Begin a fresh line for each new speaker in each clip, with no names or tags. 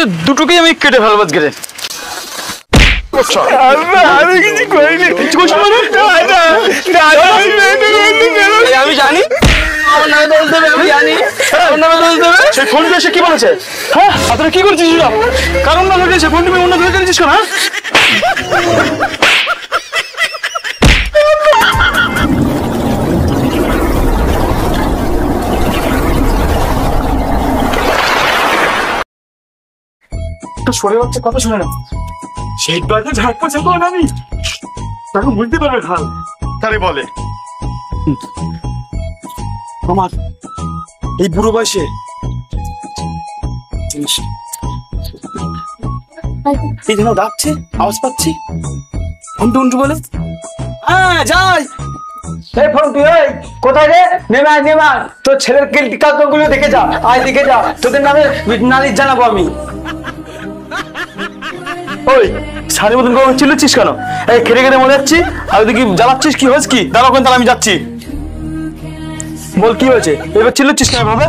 তো দুটোকেই আমি কেটে ফেলবো আজকে। আমি জানি সেই ফোনটা এসে কি বলেছে? হ্যাঁ আপনারা কি করছিস? কারণ না ধরে ফোন তুমি অন্য ধরে কেটেছিস কেন? সরে যাচ্ছে কথা শুনে না, সেই বাজে ঝাড় পড়ছে কোন আমি তখন বুঝতে পারবে খাল তারে বলে আমার এই বুড়ো বয়সে এই যেন ডাকছে, আওয়াজ পাচ্ছি ফন্টু ফন্টু বলে। হ্যাঁ যাই। এই ফন্টু এই কোথায় রে? নেমা নেমা তোর ছেলের কাকাগুলো দেখে যা, আয় দেখে যা, তোদের নামে নালিশ জানাবো আমি। ওই সারের মতন কখন চিল্লাচ্ছিস কেন? এই খেটে খেটে মরে যাচ্ছি আর ওদিকে জ্বালাচ্ছিস, কি হয়েছে? কি দাঁড়াও কেন? তাহলে আমি যাচ্ছি। বল কি হয়েছে? এবার চিল্লাচ্ছিস কেন ভাবে?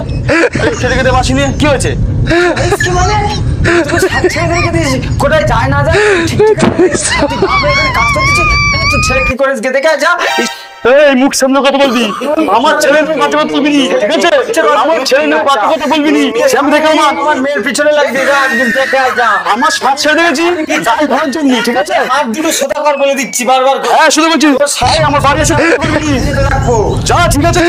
খেটে খেটে মাসি নিয়ে কি হয়েছে? কোথায় যায় না যায় ছেলে কি করে দেখে যা। এই মুখ সামনে কথা বলবি, আমার ছেলের কাছে কথা বলবি, ঠিক আছে? আমার ছেলের কথা বলবি নি। আমি দেখে আমার মেয়ের পিছনে লাগবে, আমার সাত ছেড়ে দেখেছি যাই ধরার জন্য, ঠিক আছে? আর দুটো শতবার বলে দিচ্ছি বারবার। হ্যাঁ শুধু বলছি আমার বাড়ি এসে যা, ঠিক আছে?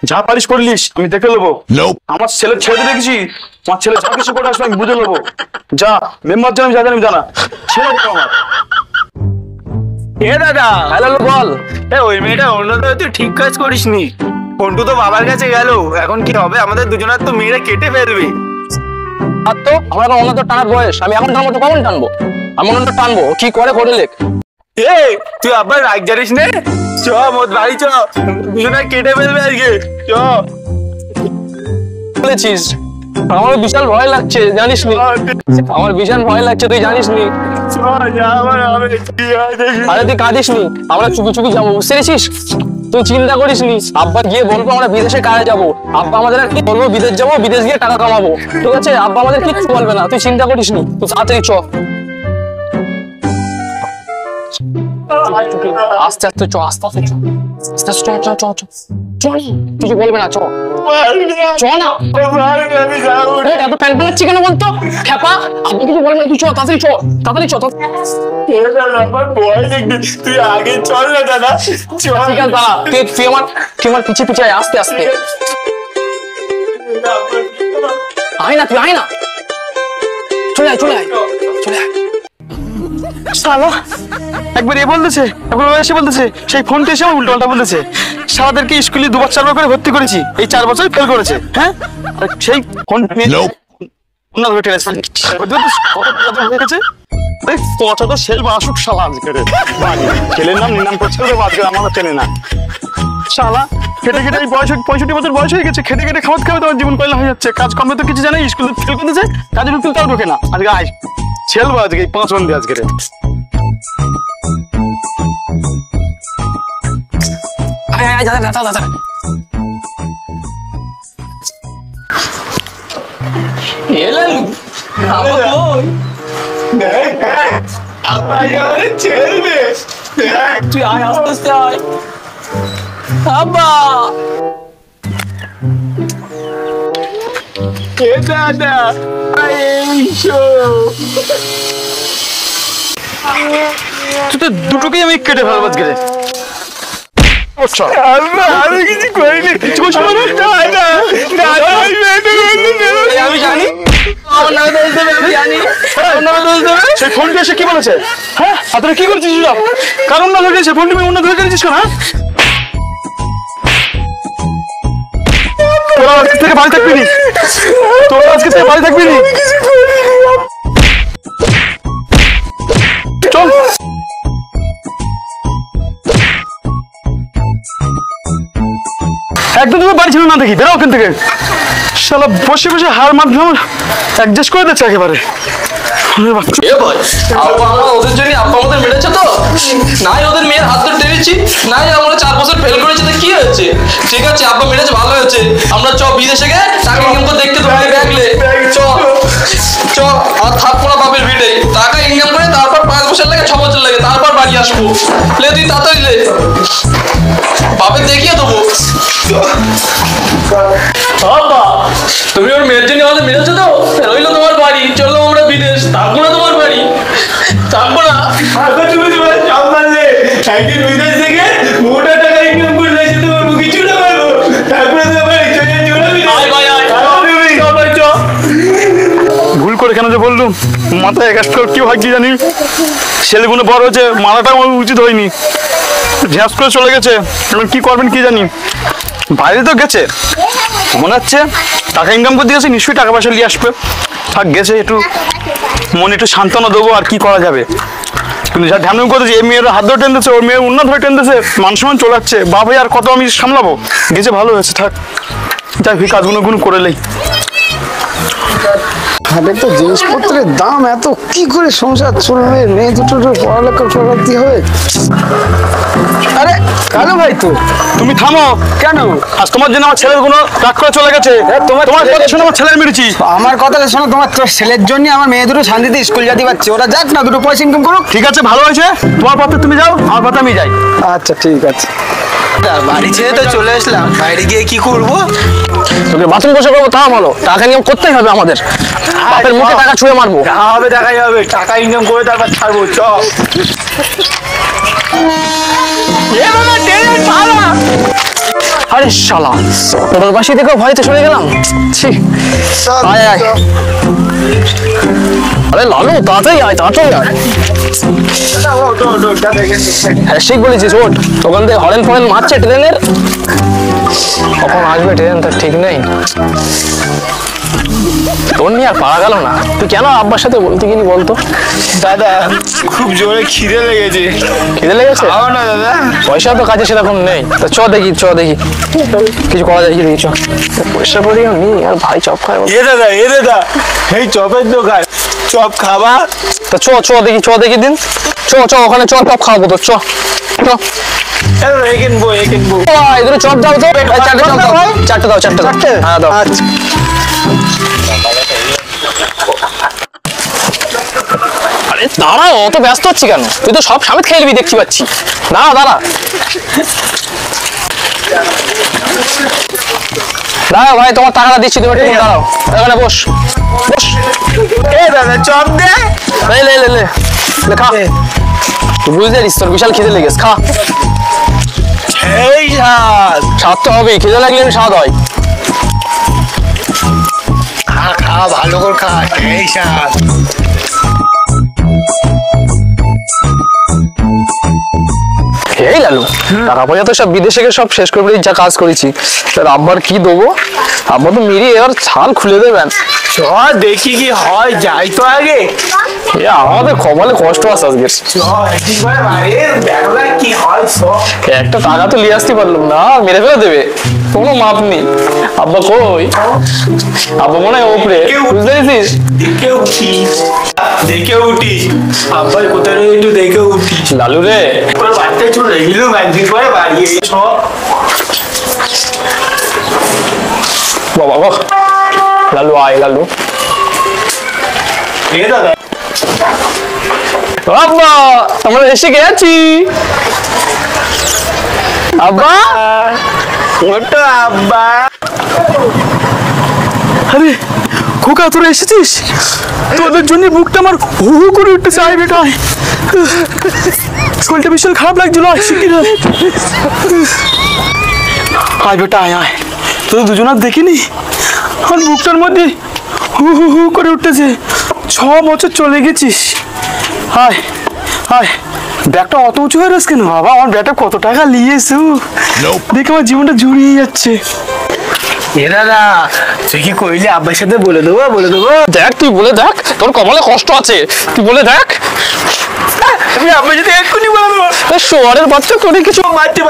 যা পারিস করলিস আমি দেখে নেবো। আমার ছেলে ছেড়ে দেখেছি, আমার ছেলে যা কিছু করে আসবে আমি বুঝে নেবো। যা মেম্বার জানি যা জানি জানা ছেড়ে দেবো আমার।
এ দাদা হ্যালো বল। ওই মেয়েটা অন্য তুই ঠিক কাজ করিস নি। ফন্টু তো বাবার কাছে গেল, এখন কি হবে? আমাদের দুজনের তো মেয়েরা কেটে ফেলবে।
আর তো আমার অন্য তো টানার বয়স, আমি এখন টানবো তো কখন টানবো? আমি অন্য টানবো, কি করে করে লেখ।
তুই আবার রাগ জানিস নে, চ মোট বাড়ি চ, দুজনে কেটে ফেলবে আজকে। চ
বলেছিস আমার বিশাল ভয় লাগছে জানিস নি, আমার বিশাল ভয় লাগছে তুই জানিস নি। আরে তুই কাঁদিস নি, আমরা চুপি চুপি যাবো, বুঝতে পেরেছিস? তুই চিন্তা করিস নি, আব্বা গিয়ে বলবো আমরা বিদেশে কাজে যাবো, আব্বা আমাদের আর কি বলবো বিদেশ যাবো, বিদেশ গিয়ে টাকা কামাবো, ঠিক আছে? আব্বা আমাদের কিচ্ছু বলবে না, তুই চিন্তা করিস নি, তুই তাড়াতাড়ি চ। আস্তে আস্তে চ, আস্তে আস্তে চ, আস্তে আস্তে চ চ চ চ, কিছু বলবে না, চ চ না। এত প্যান পালাচ্ছি কেন বলতো খেপা? আপনি কিছু বলবেন না, তুই চ তাড়াতাড়ি চ, তাড়াতাড়ি চ।
তুই আগে চল না দাদা,
ঠিক আছে দাদা, তুই আমার পিছে পিছে আয়, আস্তে আস্তে আয় না, তুই আয় না, চলে আয় চলে আয় চলে আয়। শালা একবার এ বলতেছে, একবার এসে বলতেছে, সেই ফোনটা এসে উল্টো পাল্টা বলতেছে। সারাদেরকে স্কুলে 2 বার 4 বার করে ভর্তি করেছি, এই 4 বছর ফেল করেছে। হ্যাঁ সেই ফোন ছেলের নাম নিলাম করছে, আমার চেনে না। শালা খেটে খেটে 65 বছর বয়স হয়ে গেছে, খেটে খেটে খাওয়া খাওয়া তোমার জীবন কয়লা হয়ে যাচ্ছে। কাজ কমে তো কিছু জানে, স্কুলে ফেল করতেছে, কাজে ঢুকতে তাও ঢোকে না। আজকে আয় ছেলবো আজকে 5 ঘন্টা আজকে। তুই আয় আস্তে আস্তে আয়। আব্বা দাদা তুই তো দুটোকেই আমি কেটে ফেলবো আজকে। আমি কিছু করিনি, আমি জানি সেই ফোনটা এসে কি বলেছে? হ্যাঁ আপনারা কি করছিস? কারণ না ধরে ফোন তুমি অন্য ধরে কেটেছিস কেন? তোরা আজকে থেকে বাড়ি থাকবি নি, তোরা আজকে থেকে বাড়ি থাকবি নি। চল একদম তুমি বাড়ি ছিল না দেখি, বেরো ওখান থেকে। শালা বসে বসে হার মাধ্যমে অ্যাডজাস্ট করে দিচ্ছে একেবারে।
এ ভাই, আব্বা আমরা ওদের জন্য আব্বা আমাদের মেরেছে তো, নাই ওদের মেয়ের হাত ধরে টেনেছি, নাই আমরা 4 বছর ফেল করেছি, তো কি হয়েছে? ঠিক আছে আব্বা মেরেছে, ভালো হয়েছে। আমরা চ বিদেশে গিয়ে টাকা ইনকাম করে দেখতে তো ভাই দেখলে চ চ আর থাকবো না বাপের ভিড়ে, টাকা ইনকাম করে তারপর 5 বছর লাগে 6 বছর লাগে তারপর বাড়ি আসবো। লে তুই তাড়াতাড়ি লে, বাপের দেখিয়ে দেবো। বাবা তুমি ওর মেয়ের জন্য আমাদের মেরেছো তো, রইলো তোমার বাড়ি, চলো আমরা বিদেশ, থাকবো না তোমার বাড়ি, থাকবো না।
তুমি তোমার সব মানলে একদিন বিদেশ থেকে মোটা টাকা ইনকাম করে এসে তোমার কিছু না পারবো, তারপরে তোমার বাড়ি চলে চলে
আয় ভাই আয়,
ভুল করে কেন যে বললুম, মাথায় কাজ করে কি হয় কি জানি, ছেলেগুলো বড় হয়েছে, মারাটা আমার উচিত হয়নি, ঝ্যাস করে চলে গেছে, এখন কি করবেন কি জানি। বাইরে তো গেছে, মনে হচ্ছে টাকা ইনকাম করে দিয়েছে, নিশ্চয়ই টাকা পয়সা নিয়ে আসবে। থাক গেছে, একটু মনে একটু সান্ত্বনা দেবো, আর কি করা যাবে। কিন্তু যা ধ্যান করেছে, এই মেয়ের হাত ধরে টেনতেছে, ওর মেয়ের উন্নত ধরে টেনতেছে, মান সম্মান চলে যাচ্ছে, বাবা আর কত আমি সামলাবো। গেছে ভালো হয়েছে, থাক যাই হোক কাজগুলো করে লেই।
হাটে তো জিনিসপত্রের দাম এত, কি করে সংসার চলবে? মেয়ে দুটোর পড়ালেখা করাতে হবে। আরে কালু ভাই তো,
তুমি থামো।
কেন?
আজ তোমার জন্য আমার ছেলের কোনো রাগ করে চলে গেছে, তোমার কথা শুনে আমার ছেলের মেরেছি।
আমার কথাটা শোনো, তোমার তোর ছেলের জন্য আমার মেয়ে দুটো শান্তিতে স্কুল যেতে পারছে, ওরা যাক না, দুটো পয়সা ইনকাম করুক।
ঠিক আছে, ভালো হয়েছে, তোমার পথে তুমি যাও, আমার পথে আমি যাই।
আচ্ছা ঠিক আছে।
বাড়ি ছেড়ে তো চলে আসলাম, বাইরে গিয়ে কি করবো?
তোকে বাথরুম বসে করবো তা ভালো, টাকা ইনকাম করতেই হবে আমাদের, বাপের মুখে টাকা ছুঁয়ে মারবো।
যা হবে দেখাই হবে, টাকা ইনকাম করে তারপর ছাড়বো। চ
আরে শালা, তোর বাসি থেকে ভয়তে চলে গেলাম। ছি, আয় আয়। আরে লালু তাড়াতাড়ি আয়, তাড়াতাড়ি আয়। হ্যাঁ ঠিক বলেছিস, ওঠ, ওখান থেকে হরেন ফরেন মারছে ট্রেনের, কখন আসবে ট্রেন তার ঠিক নেই। তোর নিয়ে আর পারা গেল না, তুই কেন আব্বার সাথে বলতে গেলি বলতো?
দাদা খুব জোরে খিদে লেগেছে।
খিদে লেগেছে?
খাও না দাদা।
পয়সা তো কাজে সেরকম নেই, তা চ দেখি কিছু করা যায় কি দেখি, চ। পয়সা পড়িও নি আর ভাই চপ খায়।
এ দাদা এই চপের দোকান, চপ খাবা?
তা চ দেখি দিন, চ ওখানে চ, চপ খাওয়াবো তো, চ
এ কিনবো
এদের চপ দাও তো, চারটে দাও, হ্যাঁ দাও।
আচ্ছা
আরে দাঁড়া, অত ব্যস্ত হচ্ছি কেন? তুই তো সব সামেত খেয়ে নিবি দেখছি পাচ্ছি। দাঁড়া ভাই, তোমার টাকাটা দিচ্ছি, তুমি একটু দাঁড়াও, এখানে বস।
এ দাদা চপ দে।
লে খা, তুই বুঝতে পারিস তোর বিশাল খিদে লেগেছে, খা।
এই
স্বাদ তো হবেই, খিদে লাগলে স্বাদ হয়।
খা ভালো করে খা, এই স্বাদ।
এই লালু, টাকা পয়সা তো সব বিদেশে গিয়ে সব শেষ করে যা কাজ করেছি, তার আব্বার কি দেবো? আব্বা তো মেরিয়ে এবার ছাল খুলে দেবেন।
চ দেখি কি হয়, যাই তো আগে।
আমাদের কপালে কষ্ট আছে আজকে।
কি হয়
একটা টাকা তো নিয়ে আসতে পারলাম না, মেরে ফেলে দেবে, কোনো মাপ নেই। আব্বা কই? আব্বা মনে হয় ওপরে, বুঝতে পেরেছিস?
দেখে উঠি আব্বার কোথায় একটু দেখে উঠি।
লালু রে,
বাড়িতে চলে গেল, একদিন পরে বাড়ি সব।
বাবা লালু আয়, লালু
এ দাদা
আব্বা আমরা এসে গেছি। আব্বা
ওটা আব্বা।
আরে খোকা, তোরা এসেছিস? তোদের জন্য বুকটা আমার হু হু করে উঠতেছে। আয় বেটা, শরীরটা ভীষণ খারাপ লাগছিল। আয় বেটা, আয় তোদের দুজনার দেখিনি, আমার বুকটার মধ্যে হু হু হু করে উঠতেছে। 6 বছর চলে গেছিস। আয় ব্যাগটা অত উঁচু হয়ে রয়েছে কেন? বাবা, আমার ব্যাগটা কত টাকা নিয়েছো, দেখে আমার জীবনটা জুড়িয়ে যাচ্ছে।
এ দাদা তুই কি কইলি আব্বার সাথে বলে দেবো?
দেখ, তুই বলে দেখ, তোর কপালে কষ্ট আছে, তুই বলে দেখ।
আমি আব্বার সাথে এক্ষুনি বলে দেবো।
শোয়ারের বাচ্চা তোরে কিছু
মারতে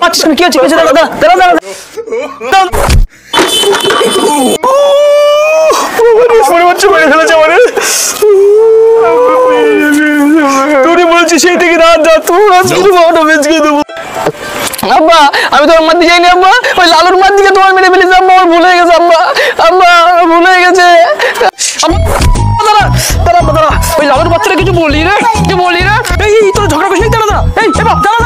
আচ্ছা কি আছে, দাঁড়া
মেরে ফেলেছে আমাদের। তোরে বলছি সেই থেকে রাত যা তুই আজকে বাবাটা বেঁচে দেবো।
আব্বা আমি তোমার মার দিকে যাইনি আব্বা, ওই লালুর মার দিকে তোমার মেরে ফেলেছি আব্বা, আমার ভুল হয়ে গেছে আব্বা, আব্বা ভুল হয়ে গেছে। দাঁড়া ওই লালুর বাচ্চারা কিছু বলি রে, কিছু বলি রে। এই তোর ঝগড়া করিস, দাঁড়া এই বাপ দাঁড়া।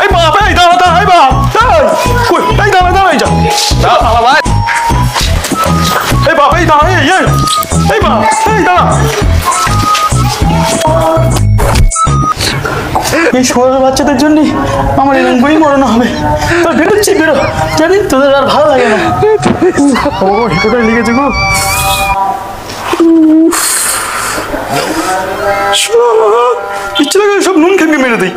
এই বাপ, এই দাঁড়া, এই বাপ, এই দাঁড়া, এই যা
বাবা ভাই,
এই বাপ, এই দাঁড়া, এই বাপ, এই দাঁড়া। এই শোয়ার বাচ্চাদের জন্য আমার এরকম বই মরণ হবে। তোর বেরোচ্ছি, বেরো, জানি তোদের আর ভালো লাগে না। ও কোথায় লিখেছে গো? ইচ্ছে লাগে সব নুন খেয়ে মেরে দিই।